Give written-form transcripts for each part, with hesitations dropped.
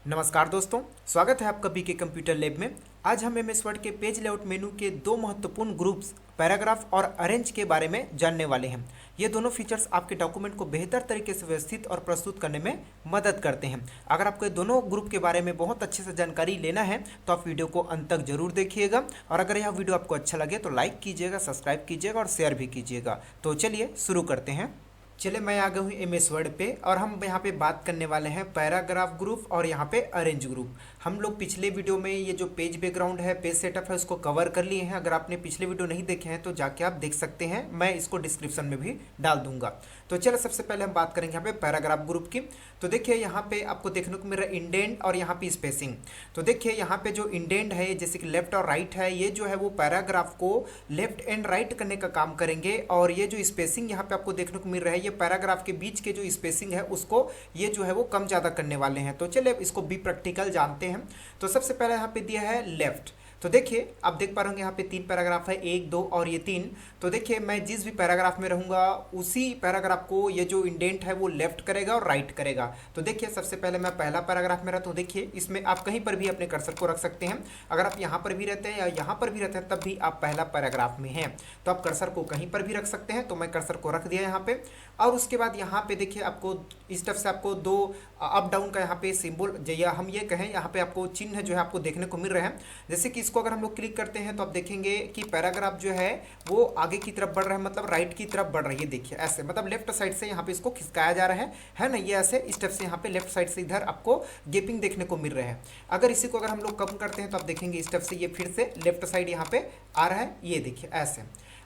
नमस्कार दोस्तों, स्वागत है आपका बीके कंप्यूटर लैब में। आज हम एमएस वर्ड के पेज लेआउट मेनू के दो महत्वपूर्ण ग्रुप्स पैराग्राफ और अरेंज के बारे में जानने वाले हैं। ये दोनों फीचर्स आपके डॉक्यूमेंट को बेहतर तरीके से व्यवस्थित और प्रस्तुत करने में मदद करते हैं। अगर आपको ये दोनों ग्रुप के बारे में बहुत अच्छे से जानकारी लेना है तो आप वीडियो को अंत तक जरूर देखिएगा, और अगर यह वीडियो आपको अच्छा लगे तो लाइक कीजिएगा, सब्सक्राइब कीजिएगा और शेयर भी कीजिएगा। तो चलिए शुरू करते हैं। चले, मैं आ गया हूँ एमएस वर्ड पे और हम यहाँ पे बात करने वाले हैं पैराग्राफ ग्रुप और यहाँ पे अरेंज ग्रुप। हम लोग पिछले वीडियो में ये जो पेज बैकग्राउंड है, पेज सेटअप है, उसको कवर कर लिए हैं। अगर आपने पिछले वीडियो नहीं देखे हैं तो जाके आप देख सकते हैं, मैं इसको डिस्क्रिप्शन में भी डाल दूंगा। तो चलो, सबसे पहले हम बात करेंगे यहाँ पे पैराग्राफ ग्रुप की। तो देखिए यहाँ पे आपको देखने को मिल रहा है इंडेंट और यहाँ पे स्पेसिंग। तो देखिए यहाँ पे जो इंडेंट है, जैसे कि लेफ्ट और राइट है, ये जो है वो पैराग्राफ को लेफ्ट एंड राइट करने का काम करेंगे। और ये जो स्पेसिंग यहाँ पे आपको देखने को मिल रहा है, ये पैराग्राफ के बीच के जो स्पेसिंग है उसको ये जो है वो कम ज़्यादा करने वाले हैं। तो चलिए इसको बी प्रैक्टिकल जानते हैं। तो सबसे पहले यहाँ पे दिया है लेफ्ट। तो देखिए आप देख पा रहे होंगे यहाँ पे 3 पैराग्राफ है, 1, 2 और ये 3। तो देखिए मैं जिस भी पैराग्राफ में रहूंगा उसी पैराग्राफ को ये जो इंडेंट है वो लेफ्ट करेगा और राइट करेगा। तो देखिए सबसे पहले मैं पहला पैराग्राफ में रहता हूँ। देखिए इसमें आप कहीं पर भी अपने कर्सर को रख सकते हैं। अगर आप यहाँ पर भी रहते हैं या यहाँ पर भी रहते हैं तब भी आप पहला पैराग्राफ में हैं, तो आप कर्सर को कहीं पर भी रख सकते हैं। तो मैं कर्सर को रख दिया यहाँ पे। और उसके बाद यहाँ पे देखिए आपको इस तरफ से आपको दो अप डाउन का यहाँ पे सिंबल, या हम ये कहें यहाँ पे आपको चिन्ह जो है आपको देखने को मिल रहे हैं। जैसे कि इसको अगर हम लोग क्लिक करते हैं तो आप देखेंगे कि पैराग्राफ जो है वो आगे की तरफ बढ़ रहा है, मतलब राइट की तरफ बढ़ रही है। देखिए ऐसे, मतलब लेफ्ट साइड से यहाँ पे इसको खिसकाया जा रहा है ना। ये ऐसे स्टेप से यहाँ पे लेफ्ट साइड से इधर आपको गेपिंग देखने को मिल रहा है। अगर इसी को अगर हम लोग कम करते हैं तो आप देखेंगे स्टेप से ये फिर से लेफ्ट साइड यहाँ पे आ रहा है। ये देखिए ऐसे।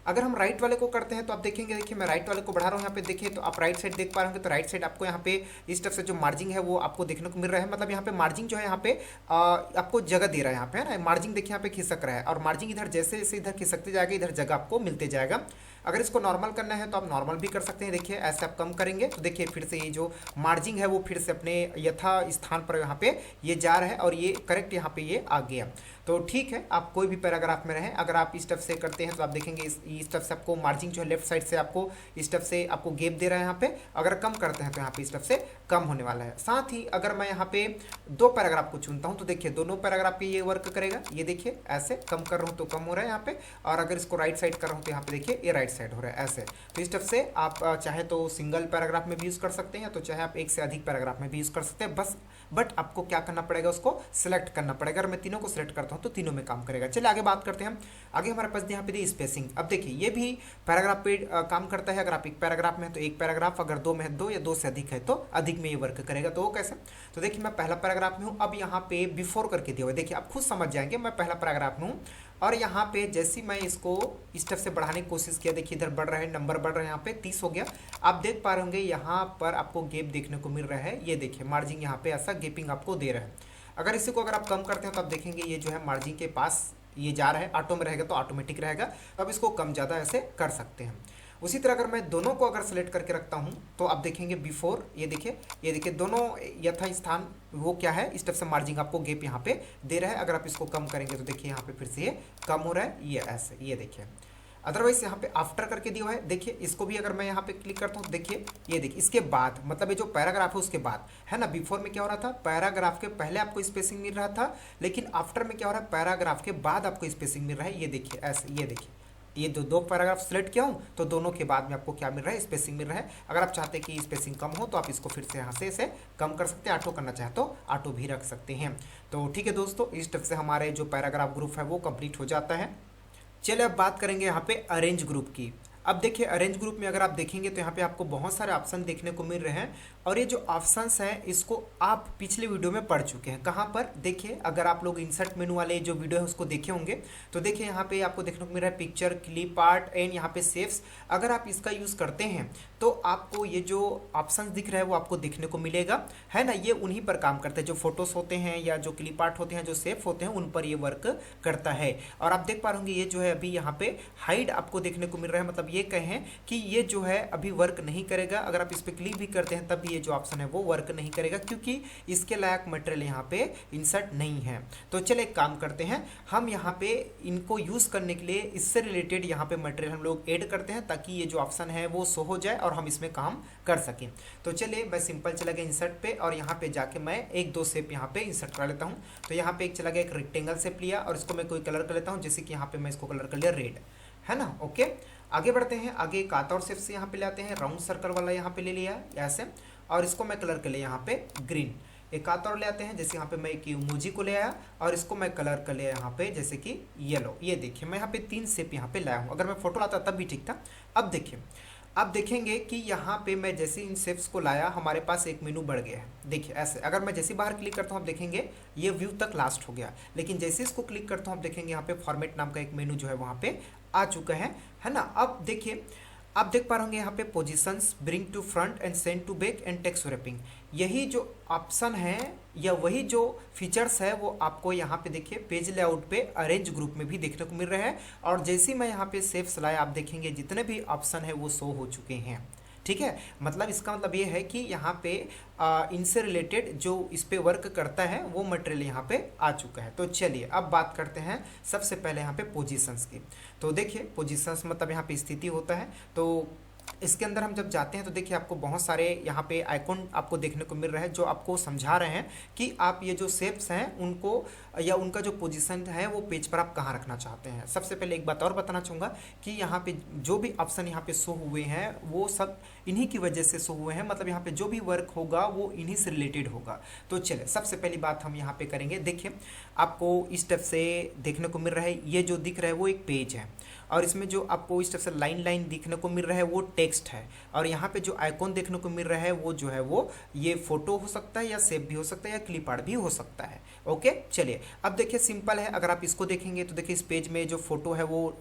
अगर हम राइट वाले को करते हैं तो आप देखेंगे, देखिए मैं राइट वाले को बढ़ा रहा हूँ यहाँ पे। देखिए तो आप राइट साइड देख पा रहे होंगे, तो राइट साइड आपको यहाँ पे इस तरफ से जो मार्जिंग है वो आपको देखने को मिल रहा है। मतलब यहाँ पे मार्जिंग जो है यहाँ पे आपको जगह दे रहा है यहाँ पे, है ना। मार्जिंग देखिए यहाँ पे खिसक रहा है, और मार्जिंग इधर जैसे जैसे इधर खिसकते जाएगा इधर जगह आपको मिलते जाएगा। अगर इसको नॉर्मल करना है तो आप नॉर्मल भी कर सकते हैं। देखिए ऐसे आप कम करेंगे तो देखिए फिर से ये जो मार्जिंग है वो फिर से अपने यथा स्थान पर यहाँ पे ये जा रहा है, और ये करेक्ट यहाँ पे ये आ गया। तो ठीक है, आप कोई भी पैराग्राफ में रहें। अगर आप इस तरफ से करते हैं तो आप देखेंगे इस तरफ से आपको मार्जिंग जो है लेफ्ट साइड से आपको इस तरफ से आपको गैप दे रहा है यहाँ पे। अगर कम करते हैं तो यहाँ पे इस तरफ से कम होने वाला है। साथ ही अगर मैं यहाँ पे 2 पैराग्राफ को चुनता हूँ तो देखिए दोनों पैराग्राफ पे ये वर्क करेगा। ये देखिए ऐसे कम कर रहा हूँ तो कम हो रहा है यहाँ पे, और अगर इसको राइट साइड कर रहा हूँ तो यहाँ पे देखिए ये राइट साइड हो रहा है ऐसे। तो इस तरफ से आप चाहे तो सिंगल पैराग्राफ में भी यूज़ कर सकते हैं, तो चाहे आप एक से अधिक पैराग्राफ में भी यूज़ कर सकते हैं। बट आपको क्या करना पड़ेगा, उसको सिलेक्ट करना पड़ेगा। अगर मैं तीनों को सिलेक्ट करता हूँ तो तीनों में काम करेगा। चलिए आगे बात करते हैं हम। आगे हमारे पास यहाँ पे दी स्पेसिंग। अब देखिए ये भी पैराग्राफ पे काम करता है। अगर आप एक पैराग्राफ में है तो एक पैराग्राफ, अगर 2 में है 2, या 2 से अधिक है तो अधिक में ये वर्क करेगा। तो वो कैसे? तो देखिए मैं पहला पैराग्राफ में हूँ। अब यहाँ पे बिफोर करके दिया हुआ है, देखिए आप खुद समझ जाएंगे। मैं पहला पैराग्राफ में हूँ और यहाँ पे जैसे मैं इसको इस तरफ से बढ़ाने की कोशिश किया, देखिए इधर बढ़ रहा है, नंबर बढ़ रहा है, यहाँ पे 30 हो गया। आप देख पा रहे होंगे यहाँ पर आपको गैप देखने को मिल रहा है। ये देखिए मार्जिन यहाँ पे ऐसा गैपिंग आपको दे रहा है। अगर इसी को अगर आप कम करते हैं तो आप देखेंगे ये जो है मार्जिन के पास ये जा रहा है। ऑटो में रहेगा तो ऑटोमेटिक रहेगा, तो अब इसको कम ज़्यादा ऐसे कर सकते हैं। उसी तरह अगर मैं दोनों को अगर सेलेक्ट करके रखता हूं तो आप देखेंगे बिफोर, ये देखिए दोनों यथा स्थान वो क्या है, इस तरफ से मार्जिन आपको गैप यहाँ पे दे रहा है। अगर आप इसको कम करेंगे तो देखिए यहाँ पे फिर से ये कम हो रहा है, ये ऐसे, ये देखिए। अदरवाइज यहाँ पे आफ्टर करके दिया हुआ है। देखिए इसको भी अगर मैं यहाँ पे क्लिक करता हूँ, देखिए ये देखिए इसके बाद, मतलब ये जो पैराग्राफ है उसके बाद, है ना। बिफोर में क्या हो रहा था, पैराग्राफ के पहले आपको स्पेसिंग मिल रहा था, लेकिन आफ्टर में क्या हो रहा है, पैराग्राफ के बाद आपको स्पेसिंग मिल रहा है। ये देखिए ऐसे, ये देखिए ये दो पैराग्राफ सेलेक्ट किया हूँ तो दोनों के बाद में आपको क्या मिल रहा है, स्पेसिंग मिल रहा है। अगर आप चाहते हैं कि स्पेसिंग कम हो तो आप इसको फिर से यहाँ से इसे कम कर सकते हैं। ऑटो करना चाहे तो ऑटो भी रख सकते हैं। तो ठीक है दोस्तों, इस तरह से हमारे जो पैराग्राफ ग्रुप है वो कंप्लीट हो जाता है। चलिए अब बात करेंगे यहाँ पे अरेंज ग्रुप की। अब देखिए अरेंज ग्रुप में अगर आप देखेंगे तो यहाँ पे आपको बहुत सारे ऑप्शन देखने को मिल रहे हैं, और ये जो ऑप्शंस हैं इसको आप पिछले वीडियो में पढ़ चुके हैं। कहाँ पर? देखिए अगर आप लोग इंसर्ट मेनू वाले जो वीडियो है उसको देखे होंगे तो देखिए यहाँ पे आपको देखने को मिल रहा है पिक्चर, क्लिप आर्ट एंड यहाँ पे सेव्स। अगर आप इसका यूज़ करते हैं तो आपको ये जो ऑप्शन दिख रहा है वो आपको देखने को मिलेगा, है ना। ये उन्हीं पर काम करता है, जो फोटोज होते हैं या जो क्लिप आर्ट होते हैं, जो सेव होते हैं, उन पर ये वर्क करता है। और आप देख पा रहे होंगे ये जो है अभी यहाँ पे हाइड आपको देखने को मिल रहा है, मतलब ये कहें कि ये जो है अभी वर्क नहीं करेगा। अगर आप इस पर क्लिक भी करते हैं तब भी ये ये जो ऑप्शन है वो वर्क नहीं करेगा, क्योंकि इसके लायक मटेरियल यहाँ पे इंसर्ट नहीं है। तो चलिए एक काम करते हैं, हम यहाँ पे इनको यूज़ करने के लिए इससे रिलेटेड यहाँ पे मटेरियल हम लोग ऐड करते हैं, ताकि ये जो ऑप्शन है वो शो हो जाए और हम इसमें काम कर सकें। तो चलिए मैं सिंपल चला गया इंसर्ट पे, और यहाँ पे जाके मैं एक दो शेप यहाँ पे इंसर्ट कर लेता हूँ। तो यहाँ पे एक चला गया, एक रेक्टेंगल शेप लिया और इसको मैं कोई कलर कर लेता हूँ, जैसे कि यहाँ पे मैं इसको कलर कर लिया रेड, है ना। ओके, आगे बढ़ते हैं। आगे एक आता और शेप से यहाँ पे ले आते हैं, राउंड सर्कल वाला यहाँ पे ले लिया ऐसे, और इसको मैं कलर कर लिया यहाँ पे ग्रीन। एक आता और ले आते हैं, जैसे यहाँ पे मैं एक इमोजी को ले आया और इसको मैं कलर कर लिया यहाँ पे जैसे कि येलो। ये देखिए मैं यहाँ पे 3 शेप यहाँ पे लाया हूँ, अगर मैं फोटो लाता तब भी ठीक था। अब देखिए, अब देखेंगे कि यहाँ पे मैं जैसे इन शेप्स को लाया, हमारे पास एक मेनू बढ़ गया है। देखिए ऐसे, अगर मैं जैसे बाहर क्लिक करता हूँ आप देखेंगे ये व्यू तक लास्ट हो गया, लेकिन जैसे इसको क्लिक करता हूँ आप देखेंगे यहाँ पे फॉर्मेट नाम का एक मेनू जो है वहाँ पे आ चुका है ना। अब देखिए, आप देख पा रहे होंगे यहाँ पे positions, bring to front and send to back and text wrapping, यही जो ऑप्शन है या वही जो फीचर्स है वो आपको यहाँ पे देखिए पेज लेआउट पे अरेंज ग्रुप में भी देखने को मिल रहा है। और जैसे ही मैं यहाँ पे शेप्स लाया, आप देखेंगे जितने भी ऑप्शन है वो शो हो चुके हैं। ठीक है, मतलब इसका मतलब ये है कि यहाँ पे इनसे रिलेटेड जो इस पे वर्क करता है वो मटेरियल यहाँ पे आ चुका है। तो चलिए अब बात करते हैं सबसे पहले यहाँ पे पोजीशंस की। तो देखिए पोजीशंस मतलब यहाँ पे स्थिति होता है। तो इसके अंदर हम जब जाते हैं तो देखिए आपको बहुत सारे यहाँ पे आइकॉन आपको देखने को मिल रहा है, जो आपको समझा रहे हैं कि आप ये जो शेप्स हैं उनको या उनका जो पोजीशन है वो पेज पर आप कहाँ रखना चाहते हैं। सबसे पहले एक बात और बताना चाहूँगा कि यहाँ पे जो भी ऑप्शन यहाँ पे शो हुए हैं वो सब इन्हीं की वजह से शो हुए हैं, मतलब यहाँ पे जो भी वर्क होगा वो इन्हीं से रिलेटेड होगा। तो चलिए सबसे पहली बात हम यहाँ पे करेंगे। देखिए आपको इस टाइप से देखने को मिल रहा है, ये जो दिख रहा है वो एक पेज है, और इसमें जो आपको इस तरह से लाइन लाइन दिखने को मिल रहा है वो टेक्स्ट है, और यहाँ पे जो आइकॉन देखने को मिल रहा है वो जो है वो ये फोटो हो सकता है या सेव भी हो सकता है या क्लिप आर्ट भी हो सकता है। ओके चलिए अब देखिए सिंपल है, अगर आप इसको देखेंगे तो देखिए इस पेज में जो फोटो है वो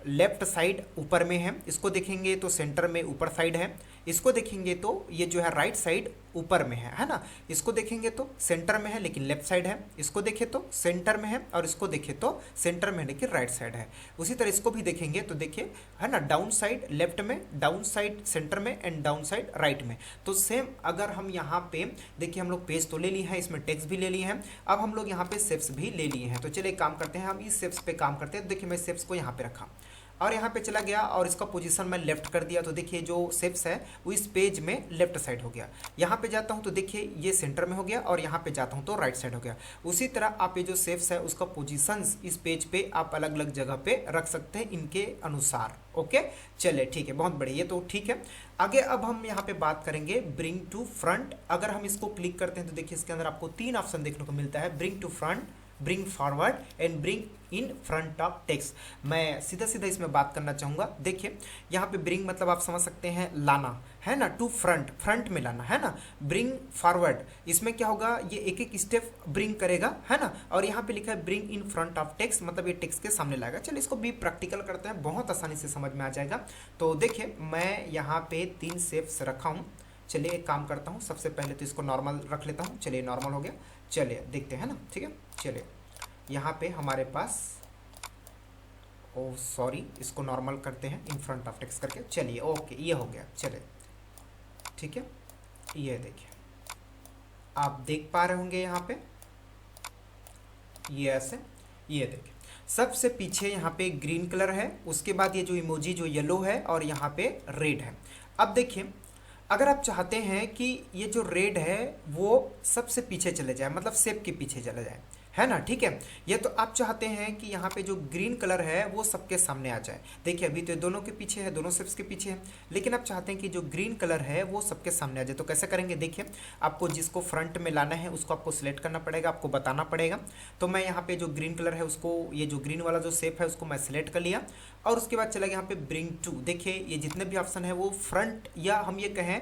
लेफ्ट साइड ऊपर में है, इसको देखेंगे तो सेंटर में ऊपर साइड है, इसको देखेंगे तो ये जो है राइट साइड ऊपर में है ना, इसको देखेंगे तो सेंटर में है लेकिन लेफ्ट साइड है, इसको देखे तो सेंटर में है और इसको देखे तो सेंटर में है लेकिन राइट साइड है। उसी तरह इसको भी देखेंगे तो देखिए है ना, डाउन साइड लेफ्ट में, डाउन साइड सेंटर में एंड डाउन साइड राइट में। तो सेम अगर हम यहाँ पे देखिए, हम लोग पेज तो ले लिए हैं, इसमें टेक्स्ट भी ले लिए हैं, अब हम लोग यहाँ पे शेप्स भी ले लिए हैं। तो चलिए काम करते हैं, हम इस शेप्स पे काम करते हैं। देखिए मैं शेप्स को यहाँ पे रखा और यहाँ पे चला गया और इसका पोजीशन मैं लेफ्ट कर दिया, तो देखिए जो शेप्स है वो इस पेज में लेफ्ट साइड हो गया। यहाँ पे जाता हूँ तो देखिए ये सेंटर में हो गया और यहाँ पे जाता हूँ तो राइट साइड हो गया। उसी तरह आप ये जो शेप्स है उसका पोजीशंस इस पेज पे आप अलग अलग जगह पे रख सकते हैं इनके अनुसार। ओके चलिए ठीक है, बहुत बढ़िया, ये तो ठीक है। आगे अब हम यहाँ पे बात करेंगे ब्रिंग टू फ्रंट। अगर हम इसको क्लिक करते हैं तो देखिए इसके अंदर आपको 3 ऑप्शन देखने को मिलता है, bring to front, bring forward and bring in front of text. मैं सीधा सीधा इसमें बात करना चाहूँगा। देखिए यहाँ पे ब्रिंग मतलब आप समझ सकते हैं लाना, है ना, टू फ्रंट, फ्रंट में लाना, है ना। ब्रिंग फॉरवर्ड, इसमें क्या होगा, ये एक एक स्टेप ब्रिंग करेगा, है ना। और यहाँ पे लिखा है bring in front of text, मतलब ये टेक्स्ट के सामने लाएगा। चलिए इसको भी प्रैक्टिकल करते हैं, बहुत आसानी से समझ में आ जाएगा। तो देखिए मैं यहाँ पे 3 शेप्स रखा हूँ। चलिए एक काम करता हूँ, सबसे पहले तो इसको नॉर्मल रख लेता हूँ। चलिए नॉर्मल हो गया, चलिए देखते हैं ना, ठीक है। चलिए यहाँ पे हमारे पास, ओ सॉरी, इसको नॉर्मल करते हैं इन फ्रंट ऑफ टेक्स्ट करके। चलिए ओके, ये हो गया, चलिए ठीक है। ये देखिए आप देख पा रहे होंगे यहाँ पे ये ऐसे, ये देखिए सबसे पीछे यहाँ पे ग्रीन कलर है, उसके बाद ये जो इमोजी जो येलो है और यहाँ पे रेड है। अब देखिए अगर आप चाहते हैं कि ये जो रेड है वो सबसे पीछे चले जाए, मतलब शेप के पीछे चले जाए, है ना, ठीक है। ये तो आप चाहते हैं कि यहाँ पे जो ग्रीन कलर है वो सबके सामने आ जाए। देखिए अभी तो दोनों के पीछे है, दोनों शेप्स के पीछे है, लेकिन आप चाहते हैं कि जो ग्रीन कलर है वो सबके सामने आ जाए। तो कैसे करेंगे, देखिए आपको जिसको फ्रंट में लाना है उसको आपको सिलेक्ट करना पड़ेगा, आपको बताना पड़ेगा। तो मैं यहाँ पे जो ग्रीन कलर है उसको, ये जो ग्रीन वाला जो शेप है उसको मैं सिलेक्ट कर लिया और उसके बाद चला गया यहाँ पे ब्रिंग टू। देखिए ये जितने भी ऑप्शन है वो फ्रंट या हम ये कहें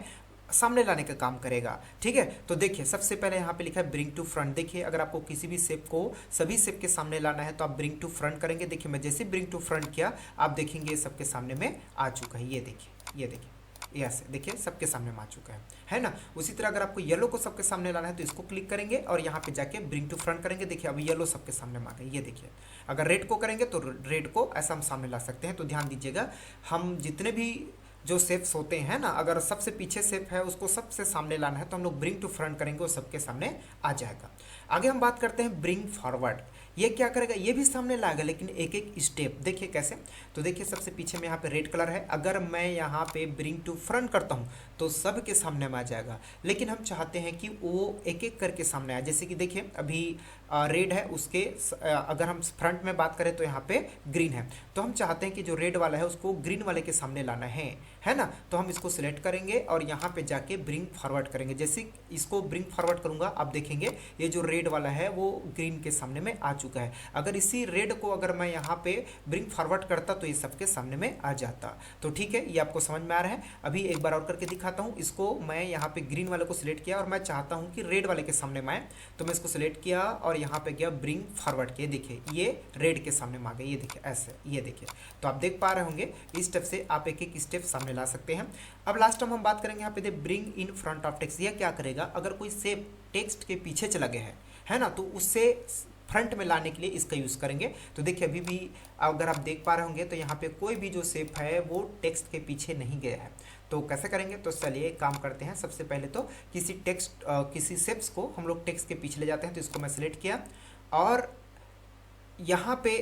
सामने लाने का काम करेगा, ठीक है। तो देखिए सबसे पहले यहाँ पे लिखा है ब्रिंग टू फ्रंट। देखिए अगर आपको किसी भी शेप को सभी शेप के सामने लाना है तो आप ब्रिंग टू फ्रंट करेंगे। देखिए मैं जैसे ब्रिंग टू फ्रंट किया आप देखेंगे ये सबके सामने में आ चुका है। ये देखिए, ये देखिए, ऐसे देखिए सबके सामने में आ चुका है ना। उसी तरह अगर आपको येलो को सबके सामने लाना है तो इसको क्लिक करेंगे और यहाँ पे जाके ब्रिंग टू फ्रंट करेंगे। देखिए अब येलो सबके सामने में आ गए। ये देखिए अगर रेड को करेंगे तो रेड को ऐसा हम सामने ला सकते हैं। तो ध्यान दीजिएगा, हम जितने भी जो शेप्स होते हैं ना, अगर सबसे पीछे शेप है उसको सबसे सामने लाना है तो हम लोग ब्रिंग टू फ्रंट करेंगे, वो सबके सामने आ जाएगा। आगे हम बात करते हैं ब्रिंग फॉरवर्ड। ये क्या करेगा, ये भी सामने लाएगा लेकिन एक एक स्टेप। देखिए कैसे, तो देखिए सबसे पीछे में यहाँ पे रेड कलर है, अगर मैं यहाँ पे ब्रिंग टू फ्रंट करता हूँ तो सब के सामने में आ जाएगा, लेकिन हम चाहते हैं कि वो एक एक करके सामने आए। जैसे कि देखिए अभी रेड है, उसके अगर हम फ्रंट में बात करें तो यहाँ पे ग्रीन है, तो हम चाहते हैं कि जो रेड वाला है उसको ग्रीन वाले के सामने लाना है ना। तो हम इसको सिलेक्ट करेंगे और यहाँ पे जाके ब्रिंग फॉरवर्ड करेंगे। जैसे इसको ब्रिंग फॉरवर्ड करूँगा, आप देखेंगे ये जो रेड वाला है वो ग्रीन के सामने में आ चुका है। अगर इसी रेड को अगर मैं यहाँ पे ब्रिंग फॉरवर्ड करता तो ये सबके सामने में आ जाता। तो ठीक है, ये आपको समझ में आ रहा है। अभी एक बार और करके दिखाता हूँ। इसको मैं यहाँ पे ग्रीन वाले को सिलेक्ट किया और मैं चाहता हूँ कि रेड वाले के सामने में आए, तो मैं इसको सिलेक्ट किया और यहाँ पे गया ब्रिंग फॉरवर्ड किया। देखिए ये रेड के सामने में आ गया, ये देखिए ऐसे, ये देखिए। तो आप देख पा रहे होंगे इस स्टेप से आप एक एक स्टेप सामने ला सकते हैं। अब लास्ट टाइम हम बात करेंगे यहाँ पे they bring in front of text. ये क्या करेगा, अगर कोई शेप टेक्स्ट के पीछे चला गया है ना, तो उससे फ्रंट में लाने के लिए इसका यूज़ करेंगे। तो देखिए अभी भी अगर आप देख पा रहे होंगे तो यहाँ पे कोई भी जो शेप है वो टेक्स्ट के पीछे नहीं गया है। तो कैसे करेंगे, तो चलिए एक काम करते हैं। सबसे पहले तो किसी शेप्स को हम लोग टेक्स्ट के पीछे ले जाते हैं। तो इसको मैं सिलेक्ट किया और यहाँ पे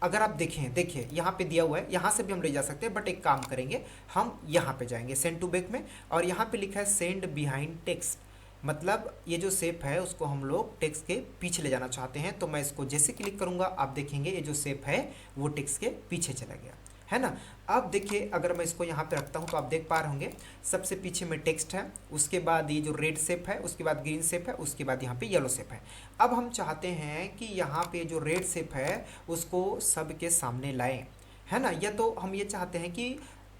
अगर आप देखें, देखिए यहाँ पे दिया हुआ है, यहाँ से भी हम ले जा सकते हैं, बट एक काम करेंगे, हम यहाँ पे जाएंगे सेंड टू बैक में और यहाँ पे लिखा है सेंड बिहाइंड टेक्स्ट। मतलब ये जो शेप है उसको हम लोग टेक्स्ट के पीछे ले जाना चाहते हैं। तो मैं इसको जैसे क्लिक करूंगा आप देखेंगे ये जो शेप है वो टेक्स्ट के पीछे चला गया, है ना। अब देखिए अगर मैं इसको यहाँ पे रखता हूँ तो आप देख पा रहे होंगे सबसे पीछे में टेक्स्ट है, उसके बाद ये जो रेड शेप है, उसके बाद ग्रीन शेप है, उसके बाद यहाँ पे येलो शेप है। अब हम चाहते हैं कि यहाँ पे जो रेड शेप है उसको सबके सामने लाएं, है ना। या तो हम ये चाहते हैं कि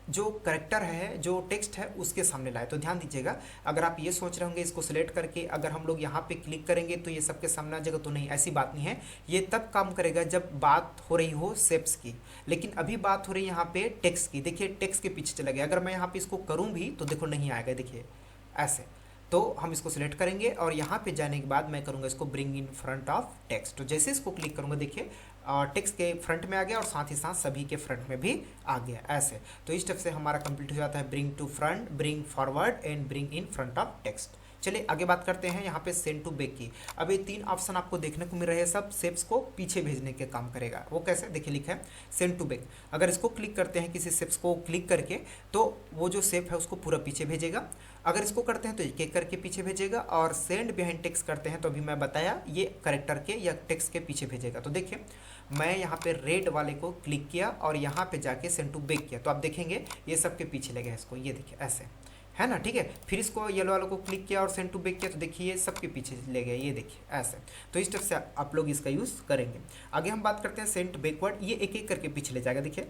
जो करेक्टर है, जो टेक्स्ट है उसके सामने लाए। तो ध्यान दीजिएगा, अगर आप ये सोच रहे होंगे इसको सिलेक्ट करके अगर हम लोग यहाँ पे क्लिक करेंगे तो ये सबके सामने आ जाएगा, तो नहीं, ऐसी बात नहीं है। ये तब काम करेगा जब बात हो रही हो शेप्स की, लेकिन अभी बात हो रही है यहाँ पे टेक्स्ट की। देखिए टेक्स्ट के पीछे चला गया। अगर मैं यहाँ पे इसको करूँ भी तो देखो नहीं आएगा, देखिए ऐसे। तो हम इसको सिलेक्ट करेंगे और यहाँ पे जाने के बाद मैं करूँगा इसको bring in front of text. तो जैसे इसको क्लिक करूँगा देखिए टेक्स्ट के फ्रंट में आ गया और साथ ही साथ सभी के फ्रंट में भी आ गया, ऐसे। तो इस स्टेप से हमारा कंप्लीट हो जाता है bring to front, bring forward and bring in front of text. चलिए आगे बात करते हैं यहाँ पे सेंड टू बैक की। अब ये 3 ऑप्शन आपको देखने को मिल रहे हैं, सब शेप्स को पीछे भेजने के काम करेगा। वो कैसे, देखिए लिखा है सेंड टू बैक। अगर इसको क्लिक करते हैं किसी शेप्स को क्लिक करके तो वो जो शेप है उसको पूरा पीछे भेजेगा। अगर इसको करते हैं तो एक एक करके पीछे भेजेगा, और सेंड बिहाइंड टेक्स्ट करते हैं तो अभी मैं बताया ये करेक्टर के या टेक्स्ट के पीछे भेजेगा। तो देखिए मैं यहाँ पे रेड वाले को क्लिक किया और यहाँ पे जाके सेंड टू बैक किया, तो आप देखेंगे ये सबके पीछे लगे इसको, ये देखिए ऐसे, है ना, ठीक है। फिर इसको येलो वाले को क्लिक किया और सेंड टू बैक किया तो देखिए ये सबके पीछे ले गए, ये देखिए ऐसे। तो इस तरह से आप लोग इसका यूज़ करेंगे। आगे हम बात करते हैं सेंड बैकवर्ड। ये एक एक करके पीछे ले जाएगा। देखिए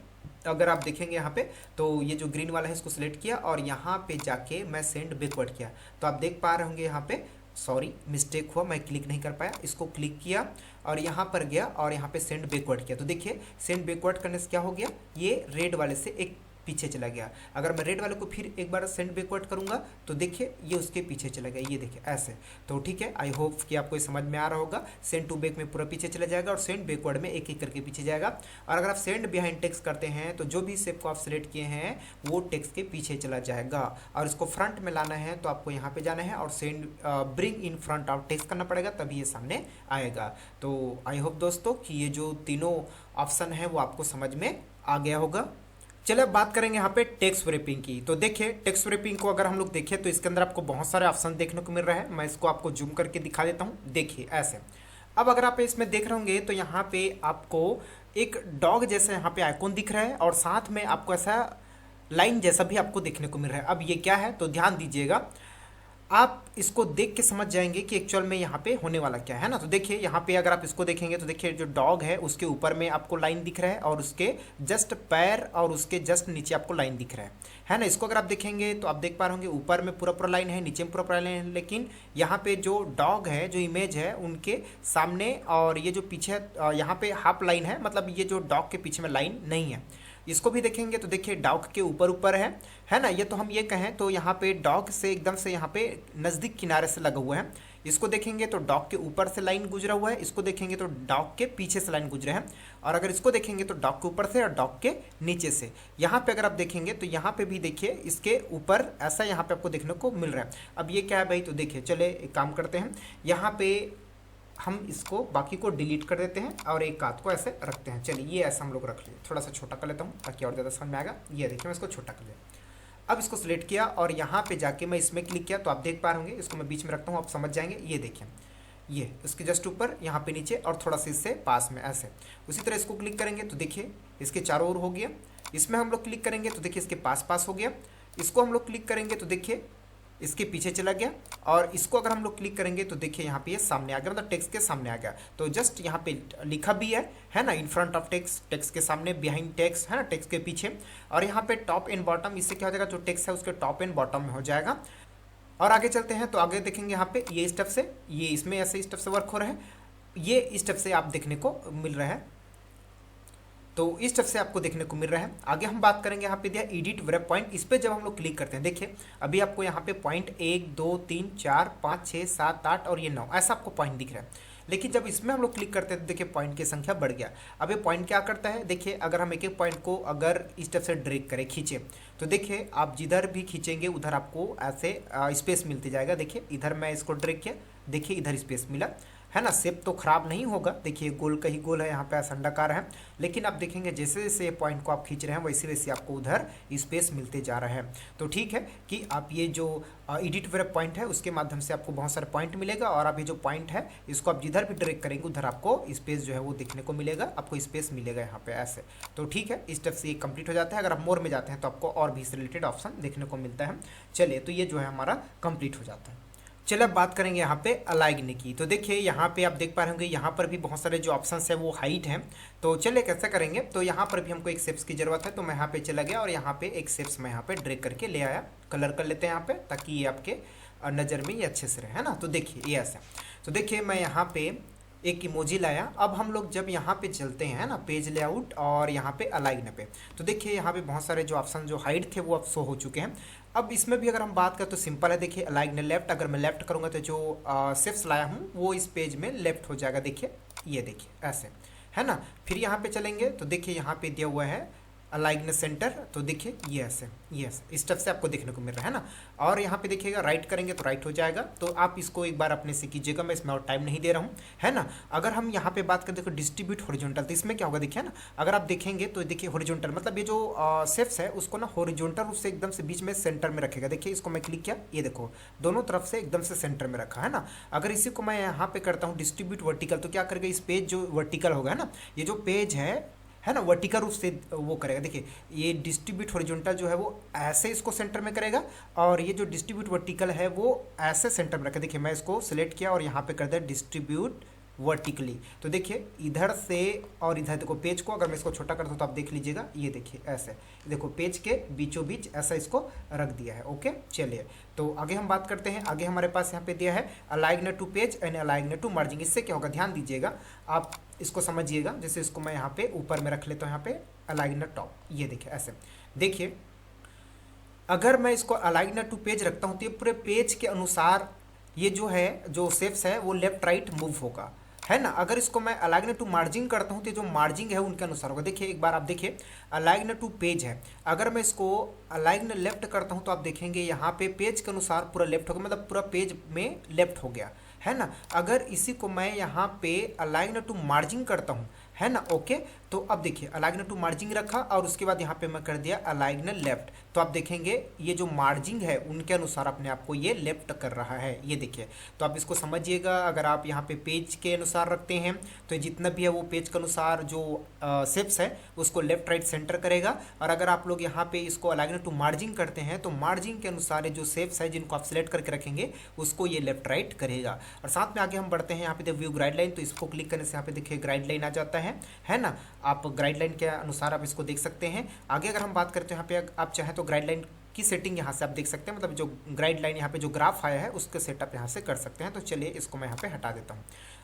अगर आप देखेंगे यहाँ पे तो ये जो ग्रीन वाला है इसको सिलेक्ट किया और यहाँ पे जाके मैं सेंड बैकवर्ड किया, तो आप देख पा रहे होंगे यहाँ पे, सॉरी मिस्टेक हुआ, मैं क्लिक नहीं कर पाया। इसको क्लिक किया और यहाँ पर गया और यहाँ पे सेंड बैकवर्ड किया, तो देखिए सेंड बैकवर्ड करने से क्या हो गया, ये रेड वाले से एक पीछे चला गया। अगर मैं रेड वाले को फिर एक बार सेंड बैकवर्ड करूंगा तो देखिए ये उसके पीछे चला गया, ये देखिए ऐसे। तो ठीक है, आई होप कि आपको समझ में आ रहा होगा। सेंड टू बैक में पूरा पीछे चला जाएगा और सेंड बैकवर्ड में एक एक करके पीछे जाएगा। और अगर आप सेंड बिहाइंड टेक्स्ट करते हैं तो जो भी शेप को आप सिलेक्ट किए हैं वो टेक्स्ट के पीछे चला जाएगा, और इसको फ्रंट में लाना है तो आपको यहाँ पे जाना है और send bring in front of text करना पड़ेगा, तभी ये सामने आएगा। तो आई होप दोस्तों कि ये जो तीनों ऑप्शन है वो आपको समझ में आ गया होगा। चलिए अब बात करेंगे यहाँ पे टेक्स्ट रैपिंग की। तो देखिए टेक्स्ट रैपिंग को अगर हम लोग देखें तो इसके अंदर आपको बहुत सारे ऑप्शन देखने को मिल रहा है। मैं इसको आपको जूम करके दिखा देता हूँ, देखिए ऐसे। अब अगर आप इसमें देख रहे होंगे तो यहाँ पे आपको एक डॉग जैसा यहाँ पे आइकॉन दिख रहा है और साथ में आपको ऐसा लाइन जैसा भी आपको देखने को मिल रहा है। अब ये क्या है, तो ध्यान दीजिएगा, आप इसको देख के समझ जाएंगे कि एक्चुअल में यहाँ पे होने वाला क्या है ना। तो देखिए यहाँ पे अगर आप इसको देखेंगे तो देखिए जो डॉग है उसके ऊपर में आपको लाइन दिख रहा है और उसके जस्ट पैर और उसके जस्ट नीचे आपको लाइन दिख रहा है ना। इसको अगर आप देखेंगे तो आप देख पा रहे होंगे ऊपर में पूरा पूरा लाइन है, नीचे में पूरा पूरा लाइन है, लेकिन यहाँ पे जो डॉग है, जो इमेज है उनके सामने और ये जो पीछे यहाँ पे हाफ लाइन है, मतलब ये जो डॉग के पीछे में लाइन नहीं है। इसको भी देखेंगे तो देखिए डॉग के ऊपर ऊपर है ना। ये तो हम ये कहें तो यहाँ पे डॉग से एकदम से यहाँ पे नज़दीक किनारे से लगा हुआ है। इसको देखेंगे तो डॉग के ऊपर से लाइन गुजरा हुआ है, इसको देखेंगे तो डॉग के पीछे से लाइन गुजरे हैं, और अगर इसको देखेंगे तो डॉग के ऊपर से और डॉग के नीचे से। यहाँ पे अगर आप देखेंगे तो यहाँ पे भी देखिए इसके ऊपर ऐसा यहाँ पे आपको देखने को मिल रहा है। अब ये क्या है भाई, तो देखिए चले एक काम करते हैं, यहाँ पे हम इसको बाकी को डिलीट कर देते हैं और एक आध को ऐसे रखते हैं। चलिए ये ऐसा हम लोग रख लिए, थोड़ा सा छोटा कर लेता हूँ ताकि और ज़्यादा समझ में आएगा। ये देखिए मैं इसको छोटा कर लिया। अब इसको सिलेक्ट किया और यहाँ पे जाके मैं इसमें क्लिक किया तो आप देख पा रहे होंगे, इसको मैं बीच में रखता हूँ, आप समझ जाएंगे। ये देखिए ये इसके जस्ट ऊपर, यहाँ पे नीचे और थोड़ा सा इससे पास में ऐसे। उसी तरह इसको क्लिक करेंगे तो देखिए इसके चारों ओर हो गया। इसमें हम लोग क्लिक करेंगे तो देखिए इसके पास पास हो गया। इसको हम लोग क्लिक करेंगे तो देखिए इसके पीछे चला गया, और इसको अगर हम लोग क्लिक करेंगे तो देखिए यहाँ पे ये सामने आ गया, मतलब टेक्स्ट के सामने आ गया। तो जस्ट यहाँ पे लिखा भी है ना, इन फ्रंट ऑफ टेक्स्ट, टेक्स्ट के सामने, बिहाइंड टेक्स्ट है ना, टेक्स्ट के पीछे, और यहाँ पे टॉप एंड बॉटम। इससे क्या हो जाएगा, जो टेक्स्ट है उसके टॉप एंड बॉटम में हो जाएगा। और आगे चलते हैं तो आगे देखेंगे यहाँ पे ये स्टेप से, ये इसमें ऐसे स्टेप से वर्क हो रहा है, ये स्टेप से आप देखने को मिल रहा है। तो इस स्टेप से आपको देखने को मिल रहा है। आगे हम बात करेंगे, यहाँ पे दिया एडिट वेब पॉइंट। इस पे जब हम लोग क्लिक करते हैं, देखिए अभी आपको यहाँ पे पॉइंट 1 2 3 4 5 6 7 8 और ये 9 ऐसा आपको पॉइंट दिख रहा है। लेकिन जब इसमें हम लोग क्लिक करते हैं तो देखिए पॉइंट की संख्या बढ़ गया। अब ये पॉइंट क्या करता है, देखिए अगर हम एक एक पॉइंट को अगर इस स्टेप से ड्रैग करें, खींचे, तो देखिए आप जिधर भी खींचेंगे उधर आपको ऐसे स्पेस मिलती जाएगा। देखिए इधर मैं इसको ड्रैग किया, देखिए इधर स्पेस मिला, है ना। शेप तो खराब नहीं होगा, देखिए गोल का ही गोल है, यहाँ पे अंडाकार है। लेकिन आप देखेंगे जैसे जैसे पॉइंट को आप खींच रहे हैं वैसे वैसे आपको उधर स्पेस मिलते जा रहा है। तो ठीक है कि आप ये जो एडिट वेब पॉइंट है उसके माध्यम से आपको बहुत सारे पॉइंट मिलेगा, और आप ये जो पॉइंट है इसको आप जिधर भी ड्रैग करेंगे उधर आपको स्पेस जो है वो देखने को मिलेगा, आपको स्पेस मिलेगा यहाँ पे ऐसे। तो ठीक है, इस स्टेप से ये कंप्लीट हो जाता है। अगर आप मोर में जाते हैं तो आपको और भी इससे रिलेटेड ऑप्शन देखने को मिलता है। चलिए तो ये जो है हमारा कंप्लीट हो जाता है। चलिए अब बात करेंगे यहाँ पे अलाइन की। तो देखिए यहाँ पे आप देख पा रहे होंगे, यहाँ पर भी बहुत सारे जो ऑप्शंस है वो हाइट हैं। तो चलिए कैसे करेंगे, तो यहाँ पर भी हमको एक शेप्स की जरूरत है। तो मैं यहाँ पे चला गया और यहाँ पे एक शेप्स मैं यहाँ पे ड्रैग करके ले आया। कलर कर लेते हैं यहाँ पे ताकि ये आपके नज़र में ये अच्छे से रहे, है ना। तो देखिए ये ऐसा, तो देखिए मैं यहाँ पे एक इमोजी लाया। अब हम लोग जब यहाँ पे चलते हैं ना, पेज लेआउट और यहाँ पे अलाइन पे, तो देखिए यहाँ पे बहुत सारे जो ऑप्शन जो हाइट थे वो अब शो हो चुके हैं। अब इसमें भी अगर हम बात करें तो सिंपल है, देखिए अलाइन लेफ्ट। अगर मैं लेफ्ट करूँगा तो जो शेप्स लाया हूँ वो इस पेज में लेफ्ट हो जाएगा। देखिए ये देखिए ऐसे, है ना। फिर यहाँ पे चलेंगे तो देखिए यहाँ पे दिया हुआ है अलाइन सेंटर। तो देखिए ये ऐसे, ये ऐसे इस तरफ से आपको देखने को मिल रहा है ना। और यहाँ पे देखिएगा राइट करेंगे तो राइट हो जाएगा। तो आप इसको एक बार अपने से कीजिएगा, मैं इसमें और टाइम नहीं दे रहा हूँ, है ना। अगर हम यहाँ पे बात करें देखो डिस्ट्रीब्यूट हॉरिजॉन्टल, तो इसमें क्या होगा देखिए ना, अगर आप देखेंगे तो देखिए हॉरिजॉन्टल मतलब ये जो शेप्स है उसको ना हॉरिजॉन्टल रूप से एकदम से बीच में सेंटर में रखेगा। देखिए इसको मैं क्लिक किया, ये देखो दोनों तरफ से एकदम से सेंटर में रखा है ना। अगर इसी को मैं यहाँ पे करता हूँ डिस्ट्रीब्यूट वर्टिकल, तो क्या करेगा, इस पेज जो वर्टिकल होगा, है ना, ये जो पेज है ना, वर्टिकल रूप से वो करेगा। देखिए ये डिस्ट्रीब्यूट हॉरिजॉन्टल जो है वो ऐसे इसको सेंटर में करेगा, और ये जो डिस्ट्रीब्यूट वर्टिकल है वो ऐसे सेंटर में रखेगा। देखिए मैं इसको सिलेक्ट किया और यहाँ पे कर दिया डिस्ट्रीब्यूट वर्टिकली। तो देखिए इधर से और इधर देखो पेज को अगर मैं इसको छोटा करता हूँ तो आप देख लीजिएगा, ये देखिए ऐसे देखो पेज के बीचों बीच ऐसा इसको रख दिया है। ओके चलिए तो आगे हम बात करते हैं। आगे हमारे पास यहाँ पे दिया है align to page and align to margin. इससे क्या होगा ध्यान दीजिएगा, आप इसको समझिएगा। जैसे इसको मैं यहाँ पे ऊपर में रख लेता हूँ, यहाँ पे अलाइन टॉप, ये देखिए ऐसे। देखिए अगर मैं इसको अलाइन टू पेज रखता हूँ तो ये पूरे पेज के अनुसार ये जो है जो शेप्स है वो लेफ्ट राइट मूव होगा, है ना। अगर इसको मैं अलाइन टू मार्जिन करता हूँ तो जो मार्जिन है उनके अनुसार होगा। देखिए एक बार आप देखिए अलाइन टू पेज है, अगर मैं इसको अलाइन लेफ्ट करता हूँ तो आप देखेंगे यहाँ पे पेज के अनुसार पूरा लेफ्ट होगा, मतलब पूरा पेज में लेफ्ट हो गया, है ना। अगर इसी को मैं यहाँ पे अलाइन टू मार्जिन करता हूँ, है ना, ओके। तो अब देखिए अलाइन टू मार्जिन रखा और उसके बाद यहाँ पे मैं कर दिया अलाइन लेफ्ट, तो आप देखेंगे ये जो मार्जिन है उनके अनुसार अपने आप को ये लेफ्ट कर रहा है, ये देखिए। तो आप इसको समझिएगा, अगर आप यहाँ पे पेज के अनुसार रखते हैं तो जितना भी है वो पेज के अनुसार जो शेप्स है उसको लेफ्ट राइट सेंटर करेगा। और अगर आप लोग यहाँ पे इसको अलाइन टू मार्जिन करते हैं तो मार्जिन के अनुसार जो शेप्स है जिनको आप सिलेक्ट करके रखेंगे उसको ये लेफ्ट राइट करेगा। और साथ में आगे हम बढ़ते हैं, यहाँ पे व्यू गाइडलाइन, तो इसको क्लिक करने से यहाँ पे देखिए गाइडलाइन आ जाता है ना। आप गाइडलाइन के अनुसार आप इसको देख सकते हैं। आगे अगर हम बात करते हैं यहाँ पे आप चाहें तो गाइडलाइन की सेटिंग यहाँ से आप देख सकते हैं, मतलब जो गाइडलाइन यहाँ पे जो ग्राफ आया है उसके सेटअप यहाँ से कर सकते हैं। तो चलिए इसको मैं यहाँ पे हटा देता हूँ।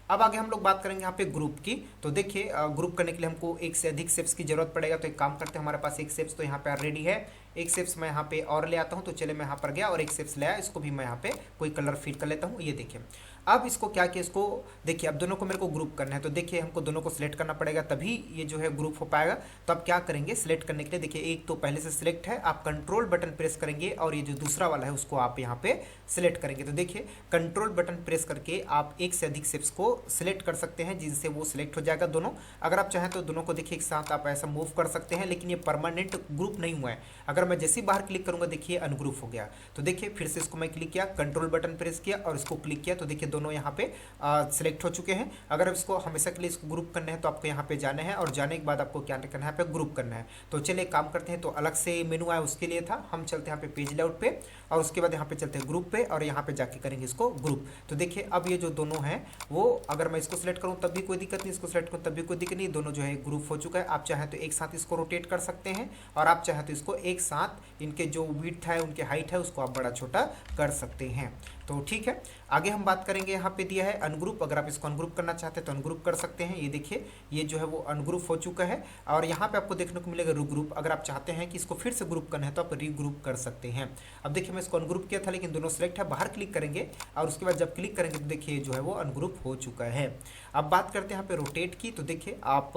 अब आगे हम लोग बात करेंगे यहाँ पे ग्रुप की। तो देखिए ग्रुप करने के लिए हमको एक से अधिक शेप्स की जरूरत पड़ेगा, तो एक काम करते हैं, हमारे पास एक शेप्स तो यहाँ पे रेडी है, एक शेप्स मैं यहाँ पे और ले आता हूँ। तो चलिए मैं यहाँ पर गया और एक शेप्स ले आया, इसको भी मैं यहाँ पे कोई कलर फिट कर लेता हूँ। ये देखिए अब इसको क्या किया, इसको देखिए अब दोनों को मेरे को ग्रुप करना है, तो देखिए हमको दोनों को सिलेक्ट करना पड़ेगा तभी ये जो है ग्रुप हो पाएगा। तो अब क्या करेंगे सिलेक्ट करने के लिए, देखिए एक तो पहले से सिलेक्ट है, आप कंट्रोल बटन प्रेस करेंगे और ये जो दूसरा वाला है उसको आप यहाँ पे सिलेक्ट करेंगे। तो देखिए कंट्रोल बटन प्रेस करके आप एक से अधिक शेप्स को सिलेक्ट कर सकते हैं जिनसे वो सिलेक्ट हो जाएगा दोनों। अगर आप चाहें तो दोनों को देखिए एक साथ आप ऐसा मूव कर सकते हैं, लेकिन ये परमानेंट ग्रुप नहीं हुआ है। अगर मैं जैसे ही बाहर क्लिक करूंगा देखिए अनग्रुप हो गया। तो देखिए फिर से इसको मैं क्लिक किया, कंट्रोल बटन प्रेस किया और इसको क्लिक किया, तो देखिए दोनों यहाँ पे सिलेक्ट हो चुके हैं। अगर अब इसको हमेशा के लिए इसको ग्रुप करना है तो आपको यहाँ पे जाना है और जाने के बाद आपको क्या करना है, यहाँ पे ग्रुप करना है। तो चलिए काम करते हैं। तो अलग से मेनू आया उसके लिए था, हम चलते हैं यहाँ पे पेज लेआउट पे और उसके बाद यहाँ पे चलते हैं ग्रुप पे और यहाँ पे जाके करेंगे इसको ग्रुप। तो देखिए अब ये जो दोनों हैं वो अगर मैं इसको सिलेक्ट करूँ तब भी कोई दिक्कत नहीं, इसको सिलेक्ट करूँ तब भी कोई दिक्कत नहीं, दोनों जो है ग्रुप हो चुका है। आप चाहें तो एक साथ इसको रोटेट कर सकते हैं और आप चाहें तो इसको एक साथ इनके जो विड्थ है उनके हाइट है उसको आप बड़ा छोटा कर सकते हैं। तो ठीक है, आगे हम बात करेंगे। यहाँ पे दिया है अनग्रुप, अगर आप इसको अनग्रुप करना चाहते हैं तो अनग्रुप कर सकते हैं। ये देखिए ये जो है वो अनग्रुप हो चुका है और यहाँ पे आपको देखने को मिलेगा रीग्रुप। अगर आप चाहते हैं कि इसको फिर से ग्रुप करना है तो आप रीग्रुप कर सकते हैं। अब देखिए मैं इसको अनग्रुप किया था लेकिन दोनों सिलेक्ट है, बाहर क्लिक करेंगे और उसके बाद जब क्लिक करेंगे तो देखिए जो है वो अनग्रुप हो चुका है। अब बात करते हैं यहाँ पे रोटेट की। तो देखिए आप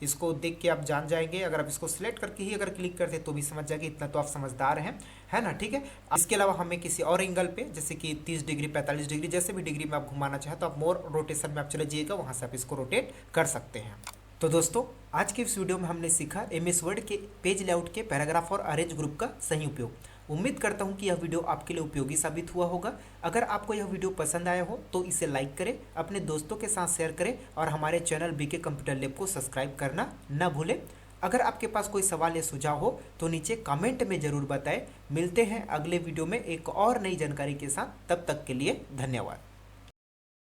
इसको देख के आप जान जाएंगे, अगर आप इसको सिलेक्ट करके ही अगर क्लिक करते तो भी समझ जाएंगे, इतना तो आप समझदार हैं, है ना। ठीक है, इसके अलावा हमें किसी और एंगल पे जैसे कि 30 डिग्री 45 डिग्री जैसे भी डिग्री में आप घुमाना चाहें तो आप मोर रोटेशन में आप चले जाइएगा, वहां से आप इसको रोटेट कर सकते हैं। तो दोस्तों आज के इस वीडियो में हमने सीखा एमएस वर्ड के पेज लेआउट के पैराग्राफ और अरेंज ग्रुप का सही उपयोग। उम्मीद करता हूं कि यह वीडियो आपके लिए उपयोगी साबित हुआ होगा। अगर आपको यह वीडियो पसंद आया हो तो इसे लाइक करें, अपने दोस्तों के साथ शेयर करें और हमारे चैनल बीके कंप्यूटर लैब को सब्सक्राइब करना न भूलें। अगर आपके पास कोई सवाल या सुझाव हो तो नीचे कमेंट में ज़रूर बताएं। मिलते हैं अगले वीडियो में एक और नई जानकारी के साथ, तब तक के लिए धन्यवाद।